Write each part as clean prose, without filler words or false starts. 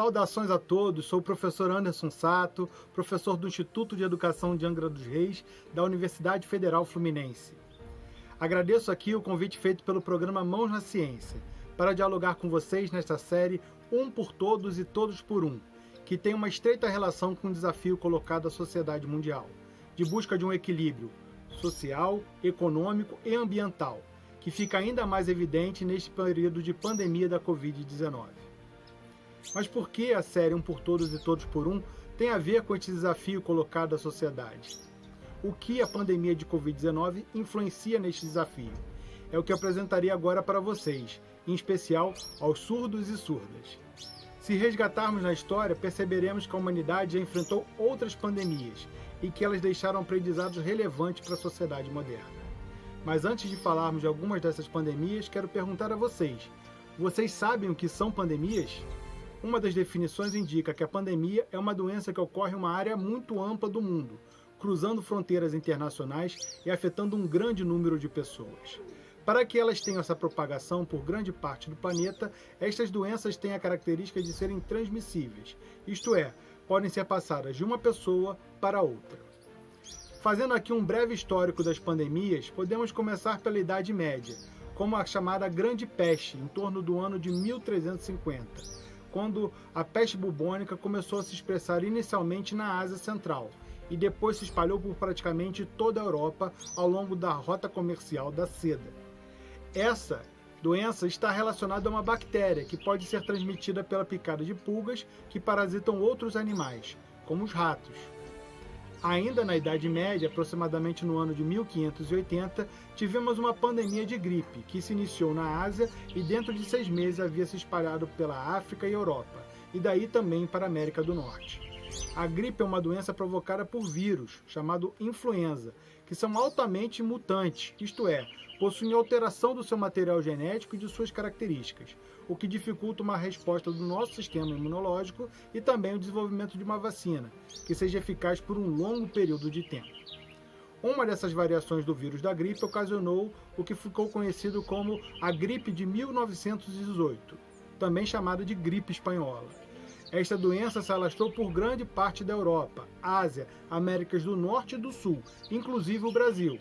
Saudações a todos, sou o professor Anderson Sato, professor do Instituto de Educação de Angra dos Reis, da Universidade Federal Fluminense. Agradeço aqui o convite feito pelo programa Mãos na Ciência, para dialogar com vocês nesta série Um por Todos e Todos por Um, que tem uma estreita relação com o desafio colocado à sociedade mundial, de busca de um equilíbrio social, econômico e ambiental, que fica ainda mais evidente neste período de pandemia da Covid-19. Mas por que a série Um por Todos e Todos por Um tem a ver com esse desafio colocado à sociedade? O que a pandemia de Covid-19 influencia neste desafio? É o que eu apresentarei agora para vocês, em especial aos surdos e surdas. Se resgatarmos na história, perceberemos que a humanidade já enfrentou outras pandemias e que elas deixaram aprendizados relevantes para a sociedade moderna. Mas antes de falarmos de algumas dessas pandemias, quero perguntar a vocês: vocês sabem o que são pandemias? Uma das definições indica que a pandemia é uma doença que ocorre em uma área muito ampla do mundo, cruzando fronteiras internacionais e afetando um grande número de pessoas. Para que elas tenham essa propagação por grande parte do planeta, estas doenças têm a característica de serem transmissíveis, isto é, podem ser passadas de uma pessoa para outra. Fazendo aqui um breve histórico das pandemias, podemos começar pela Idade Média, como a chamada Grande Peste, em torno do ano de 1350. Quando a peste bubônica começou a se expressar inicialmente na Ásia Central e depois se espalhou por praticamente toda a Europa ao longo da rota comercial da seda. Essa doença está relacionada a uma bactéria que pode ser transmitida pela picada de pulgas que parasitam outros animais, como os ratos. Ainda na Idade Média, aproximadamente no ano de 1580, tivemos uma pandemia de gripe, que se iniciou na Ásia e dentro de 6 meses havia se espalhado pela África e Europa, e daí também para a América do Norte. A gripe é uma doença provocada por vírus, chamado influenza, que são altamente mutantes, isto é, possuem alteração do seu material genético e de suas características, o que dificulta uma resposta do nosso sistema imunológico e também o desenvolvimento de uma vacina, que seja eficaz por um longo período de tempo. Uma dessas variações do vírus da gripe ocasionou o que ficou conhecido como a gripe de 1918, também chamada de gripe espanhola. Esta doença se alastrou por grande parte da Europa, Ásia, Américas do Norte e do Sul, inclusive o Brasil.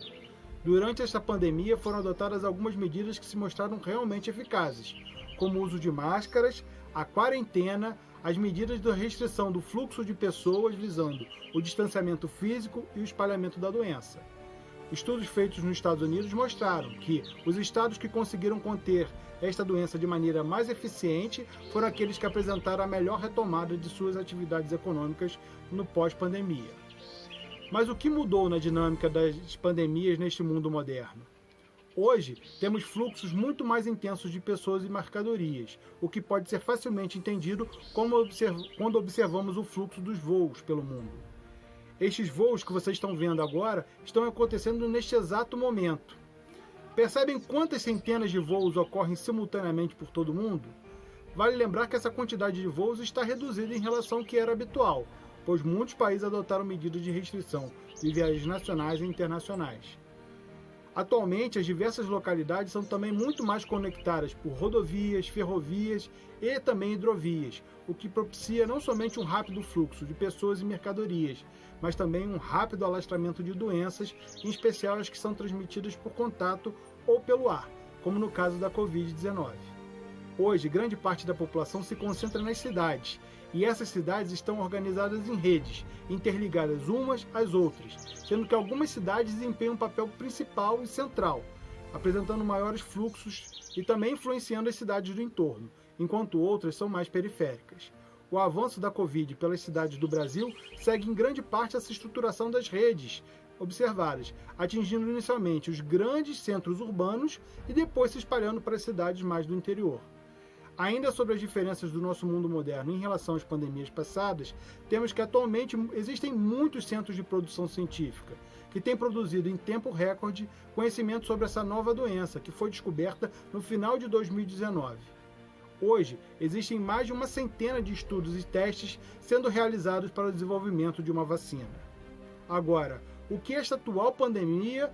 Durante esta pandemia foram adotadas algumas medidas que se mostraram realmente eficazes, como o uso de máscaras, a quarentena, as medidas de restrição do fluxo de pessoas visando o distanciamento físico e o espalhamento da doença. Estudos feitos nos Estados Unidos mostraram que os estados que conseguiram conter esta doença de maneira mais eficiente foram aqueles que apresentaram a melhor retomada de suas atividades econômicas no pós-pandemia. Mas o que mudou na dinâmica das pandemias neste mundo moderno? Hoje, temos fluxos muito mais intensos de pessoas e mercadorias, o que pode ser facilmente entendido quando observamos o fluxo dos voos pelo mundo. Estes voos que vocês estão vendo agora estão acontecendo neste exato momento. Percebem quantas centenas de voos ocorrem simultaneamente por todo o mundo? Vale lembrar que essa quantidade de voos está reduzida em relação ao que era habitual, pois muitos países adotaram medidas de restrição de viagens nacionais e internacionais. Atualmente, as diversas localidades são também muito mais conectadas por rodovias, ferrovias e também hidrovias, o que propicia não somente um rápido fluxo de pessoas e mercadorias, mas também um rápido alastramento de doenças, em especial as que são transmitidas por contato ou pelo ar, como no caso da Covid-19. Hoje, grande parte da população se concentra nas cidades, e essas cidades estão organizadas em redes, interligadas umas às outras, sendo que algumas cidades desempenham um papel principal e central, apresentando maiores fluxos e também influenciando as cidades do entorno, enquanto outras são mais periféricas. O avanço da Covid pelas cidades do Brasil segue em grande parte essa estruturação das redes observadas, atingindo inicialmente os grandes centros urbanos e depois se espalhando para as cidades mais do interior. Ainda sobre as diferenças do nosso mundo moderno em relação às pandemias passadas, temos que atualmente existem muitos centros de produção científica, que têm produzido em tempo recorde conhecimento sobre essa nova doença, que foi descoberta no final de 2019. Hoje, existem mais de uma centena de estudos e testes sendo realizados para o desenvolvimento de uma vacina. Agora, o que esta atual pandemia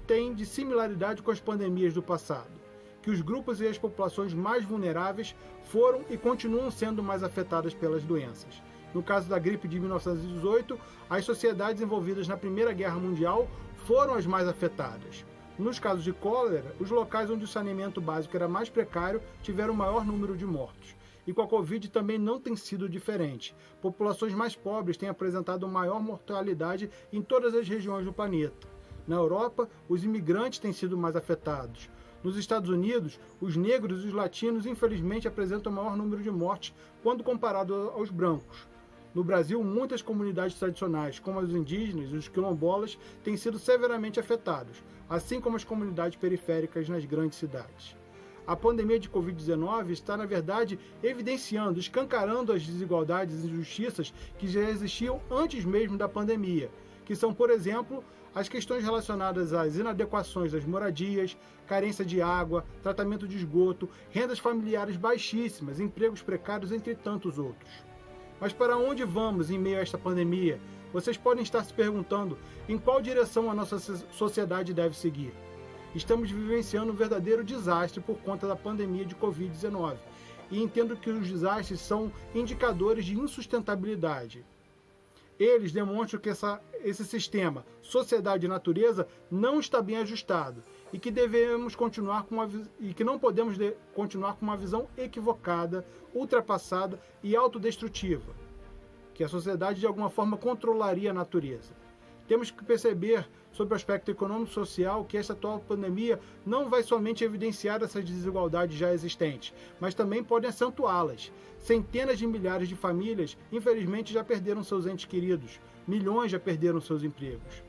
tem de similaridade com as pandemias do passado? que os grupos e as populações mais vulneráveis foram e continuam sendo mais afetadas pelas doenças. No caso da gripe de 1918, as sociedades envolvidas na Primeira Guerra Mundial foram as mais afetadas. Nos casos de cólera, os locais onde o saneamento básico era mais precário tiveram o maior número de mortos. E com a Covid também não tem sido diferente. Populações mais pobres têm apresentado maior mortalidade em todas as regiões do planeta. Na Europa, os imigrantes têm sido mais afetados. Nos Estados Unidos, os negros e os latinos infelizmente apresentam o maior número de mortes quando comparado aos brancos. No Brasil, muitas comunidades tradicionais, como os indígenas e os quilombolas, têm sido severamente afetados, assim como as comunidades periféricas nas grandes cidades. A pandemia de Covid-19 está, na verdade, evidenciando, escancarando as desigualdades e injustiças que já existiam antes mesmo da pandemia, que são, por exemplo, as questões relacionadas às inadequações das moradias, carência de água, tratamento de esgoto, rendas familiares baixíssimas, empregos precários, entre tantos outros. Mas para onde vamos em meio a esta pandemia? Vocês podem estar se perguntando em qual direção a nossa sociedade deve seguir. Estamos vivenciando um verdadeiro desastre por conta da pandemia de Covid-19 e entendo que os desastres são indicadores de insustentabilidade. Eles demonstram que esse sistema, sociedade e natureza, não está bem ajustado e que devemos continuar que não podemos continuar com uma visão equivocada, ultrapassada e autodestrutiva, que a sociedade de alguma forma controlaria a natureza. Temos que perceber, sobre o aspecto econômico e social, que esta atual pandemia não vai somente evidenciar essas desigualdades já existentes, mas também pode acentuá-las. Centenas de milhares de famílias, infelizmente, já perderam seus entes queridos. Milhões já perderam seus empregos.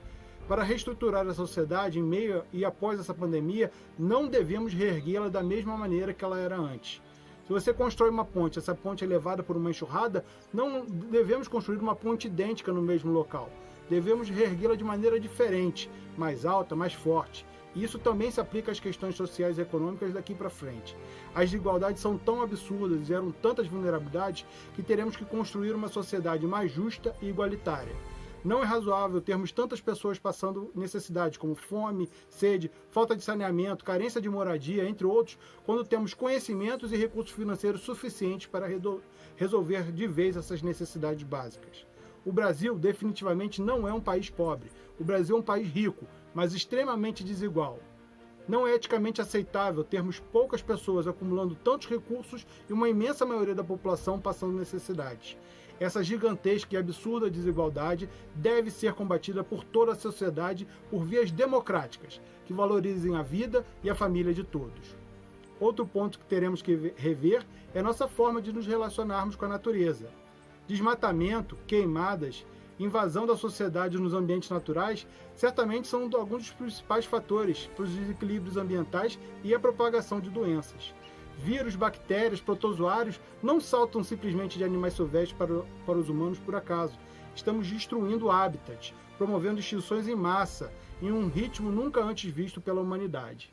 Para reestruturar a sociedade em meio e após essa pandemia, não devemos reerguê-la da mesma maneira que ela era antes. Se você constrói uma ponte, essa ponte é levada por uma enxurrada, não devemos construir uma ponte idêntica no mesmo local. Devemos reerguê-la de maneira diferente, mais alta, mais forte. E isso também se aplica às questões sociais e econômicas daqui para frente. As desigualdades são tão absurdas e geram tantas vulnerabilidades que teremos que construir uma sociedade mais justa e igualitária. Não é razoável termos tantas pessoas passando necessidades como fome, sede, falta de saneamento, carência de moradia, entre outros, quando temos conhecimentos e recursos financeiros suficientes para resolver de vez essas necessidades básicas. O Brasil definitivamente não é um país pobre. O Brasil é um país rico, mas extremamente desigual. Não é eticamente aceitável termos poucas pessoas acumulando tantos recursos e uma imensa maioria da população passando necessidades. Essa gigantesca e absurda desigualdade deve ser combatida por toda a sociedade por vias democráticas, que valorizem a vida e a família de todos. Outro ponto que teremos que rever é nossa forma de nos relacionarmos com a natureza. Desmatamento, queimadas, invasão da sociedade nos ambientes naturais certamente são alguns dos principais fatores para os desequilíbrios ambientais e a propagação de doenças. Vírus, bactérias, protozoários não saltam simplesmente de animais silvestres para os humanos por acaso. Estamos destruindo hábitats, promovendo extinções em massa, em um ritmo nunca antes visto pela humanidade.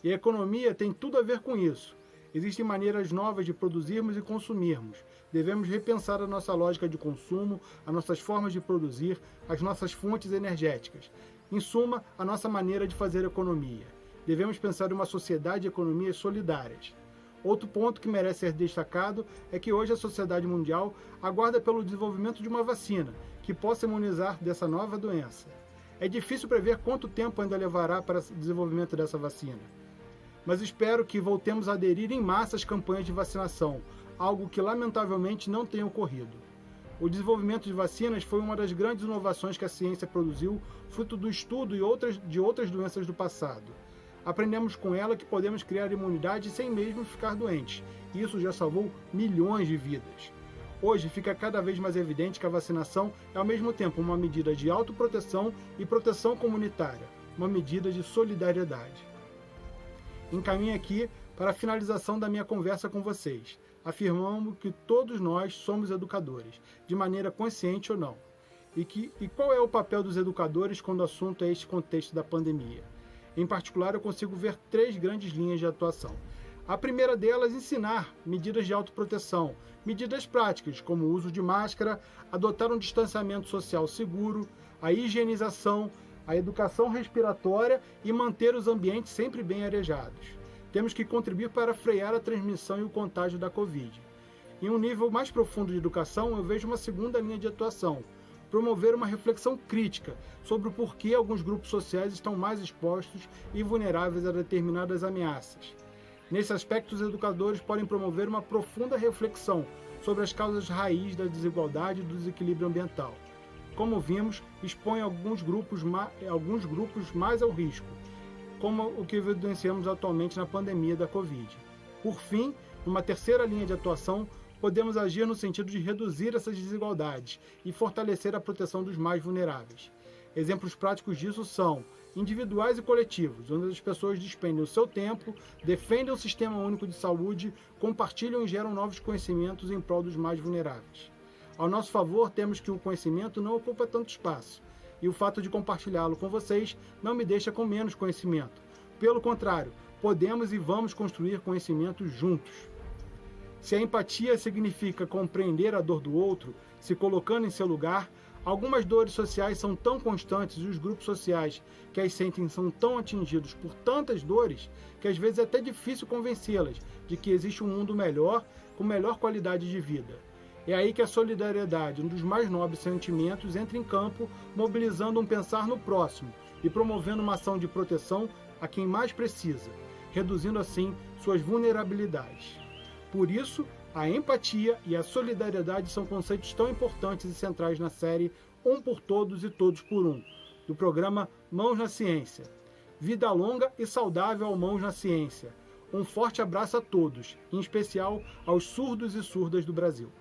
E a economia tem tudo a ver com isso. Existem maneiras novas de produzirmos e consumirmos. Devemos repensar a nossa lógica de consumo, as nossas formas de produzir, as nossas fontes energéticas. Em suma, a nossa maneira de fazer economia. Devemos pensar em uma sociedade e economias solidárias. Outro ponto que merece ser destacado é que hoje a sociedade mundial aguarda pelo desenvolvimento de uma vacina que possa imunizar dessa nova doença. É difícil prever quanto tempo ainda levará para o desenvolvimento dessa vacina. Mas espero que voltemos a aderir em massa às campanhas de vacinação, algo que lamentavelmente não tem ocorrido. O desenvolvimento de vacinas foi uma das grandes inovações que a ciência produziu, fruto do estudo de outras doenças do passado. Aprendemos com ela que podemos criar imunidade sem mesmo ficar doentes, e isso já salvou milhões de vidas. Hoje fica cada vez mais evidente que a vacinação é ao mesmo tempo uma medida de autoproteção e proteção comunitária, uma medida de solidariedade. Encaminho aqui para a finalização da minha conversa com vocês, afirmando que todos nós somos educadores, de maneira consciente ou não. E qual é o papel dos educadores quando o assunto é este contexto da pandemia? Em particular, eu consigo ver 3 grandes linhas de atuação. A primeira delas, ensinar medidas de autoproteção, medidas práticas, como o uso de máscara, adotar um distanciamento social seguro, a higienização, a educação respiratória e manter os ambientes sempre bem arejados. temos que contribuir para frear a transmissão e o contágio da Covid. Em um nível mais profundo de educação, eu vejo uma segunda linha de atuação: promover uma reflexão crítica sobre o porquê alguns grupos sociais estão mais expostos e vulneráveis a determinadas ameaças. Nesse aspecto, os educadores podem promover uma profunda reflexão sobre as causas raiz da desigualdade e do desequilíbrio ambiental. Como vimos, expõe alguns grupos mais ao risco, como o que evidenciamos atualmente na pandemia da Covid. Por fim, numa terceira linha de atuação, podemos agir no sentido de reduzir essas desigualdades e fortalecer a proteção dos mais vulneráveis. Exemplos práticos disso são individuais e coletivos, onde as pessoas despendem o seu tempo, defendem o Sistema Único de Saúde, compartilham e geram novos conhecimentos em prol dos mais vulneráveis. Ao nosso favor, temos que o conhecimento não ocupa tanto espaço, e o fato de compartilhá-lo com vocês não me deixa com menos conhecimento. Pelo contrário, podemos e vamos construir conhecimento juntos. Se a empatia significa compreender a dor do outro, se colocando em seu lugar, algumas dores sociais são tão constantes e os grupos sociais que as sentem são tão atingidos por tantas dores que às vezes é até difícil convencê-las de que existe um mundo melhor, com melhor qualidade de vida. É aí que a solidariedade, um dos mais nobres sentimentos, entra em campo, mobilizando um pensar no próximo e promovendo uma ação de proteção a quem mais precisa, reduzindo assim suas vulnerabilidades. Por isso, a empatia e a solidariedade são conceitos tão importantes e centrais na série Um por Todos e Todos por Um, do programa Mãos na Ciência. Vida longa e saudável ao Mãos na Ciência. Um forte abraço a todos, em especial aos surdos e surdas do Brasil.